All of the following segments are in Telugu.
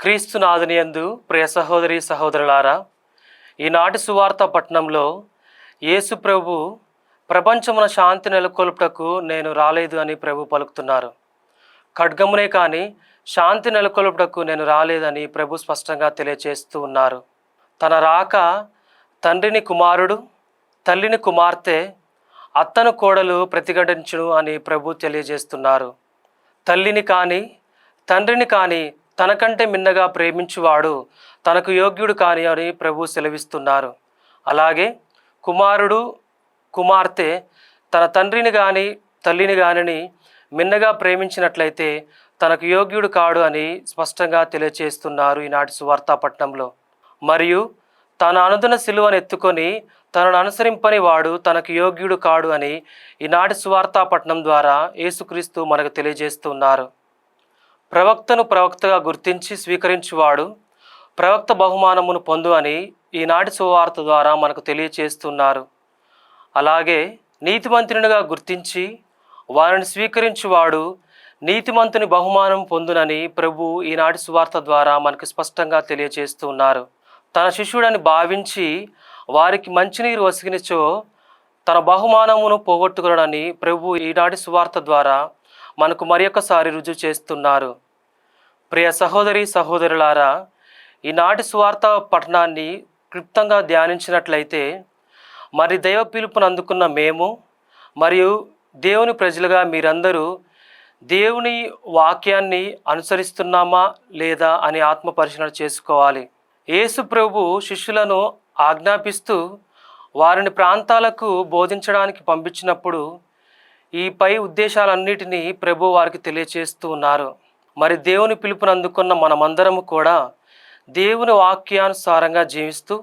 క్రీస్తునాథుని యందు ప్రియ సహోదరి సహోదరులారా, ఈనాటి సువార్త పట్టణంలో యేసు ప్రభు ప్రపంచమున శాంతి నెలకొల్పుటకు నేను రాలేదు అని ప్రభు పలుకుతున్నారు. ఖడ్గమునే కానీ శాంతి నెలకొల్పుటకు నేను రాలేదని ప్రభు స్పష్టంగా తెలియచేస్తూ ఉన్నారు. తన రాక తండ్రిని కుమారుడు, తల్లిని కుమార్తె, అత్తను కోడలు ప్రతిఘటించును అని ప్రభు తెలియజేస్తున్నారు. తల్లిని కానీ తండ్రిని కానీ తనకంటే మిన్నగా ప్రేమించువాడు తనకు యోగ్యుడు కాని అని ప్రభు సెలవిస్తున్నారు. అలాగే కుమారుడు కుమార్తె తన తండ్రిని కానీ తల్లిని కానీ మిన్నగా ప్రేమించినట్లయితే తనకు యోగ్యుడు కాడు అని స్పష్టంగా తెలియచేస్తున్నారు ఈనాటి సువార్త పట్టణంలో. మరియు తన అనుదిన సిలువను ఎత్తుకొని తనను అనుసరింపని వాడు తనకు యోగ్యుడు కాడు అని ఈనాటి సువార్త పట్టణం ద్వారా యేసుక్రీస్తు మనకు తెలియజేస్తున్నారు. ప్రవక్తను ప్రవక్తగా గుర్తించి స్వీకరించువాడు ప్రవక్త బహుమానమును పొందు అని ఈనాటి సువార్త ద్వారా మనకు తెలియచేస్తున్నారు. అలాగే నీతిమంతునిగా గుర్తించి వారిని స్వీకరించువాడు నీతిమంతుని బహుమానం పొందునని ప్రభు ఈనాటి సువార్త ద్వారా మనకు స్పష్టంగా తెలియచేస్తున్నారు. తన శిష్యుడని భావించి వారికి మంచినీరు వసిగినచో తన బహుమానమును పోగొట్టుకునని ప్రభు ఈనాటి సువార్త ద్వారా మనకు మరొకసారి రుజువు చేస్తున్నారు. ప్రియ సహోదరి సహోదరులారా, ఈనాటి సువార్త పఠనాన్ని క్లుప్తంగా ధ్యానించినట్లయితే మరి దైవ పిలుపును అందుకున్న మేము మరియు దేవుని ప్రజలుగా మీరందరూ దేవుని వాక్యాన్ని అనుసరిస్తున్నామా లేదా అని ఆత్మ పరిశీలన చేసుకోవాలి. యేసు ప్రభు శిష్యులను ఆజ్ఞాపిస్తూ వారిని ప్రాంతాలకు బోధించడానికి పంపించినప్పుడు ఈ పై ఉద్దేశాలన్నిటినీ ప్రభు వారికి తెలియచేస్తూ ఉన్నారు. మరి దేవుని పిలుపును అందుకున్న మనమందరము కూడా దేవుని వాక్యానుసారంగా జీవిస్తూ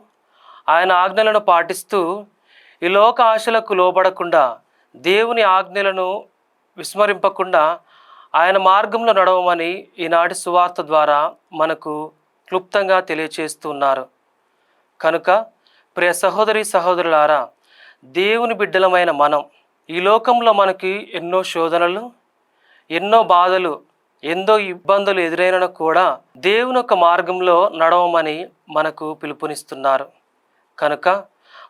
ఆయన ఆజ్ఞలను పాటిస్తూ ఈ లోక ఆశలకు లోబడకుండా దేవుని ఆజ్ఞలను విస్మరింపకుండా ఆయన మార్గంలో నడవమని ఈనాటి సువార్త ద్వారా మనకు క్లుప్తంగా తెలియచేస్తున్నారు. కనుక ప్రియ సహోదరి సహోదరులారా, దేవుని బిడ్డలమైన మనం ఈ లోకంలో మనకి ఎన్నో శోధనలు, ఎన్నో బాధలు, ఎన్నో ఇబ్బందులు ఎదురైనా కూడా దేవుని యొక్క మార్గంలో నడవమని మనకు పిలుపునిస్తున్నారు. కనుక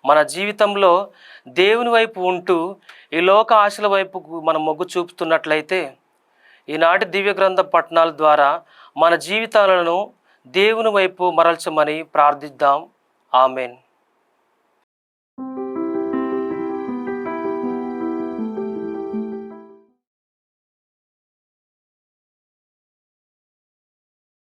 మన జీవితంలో దేవుని వైపు ఉంటూ ఈ లోక ఆశల వైపు మనం మొగ్గు చూపుతున్నట్లయితే ఈనాటి దివ్య గ్రంథ పఠనాల ద్వారా మన జీవితాలను దేవుని వైపు మరల్చమని ప్రార్థిద్దాం. ఆమెన్.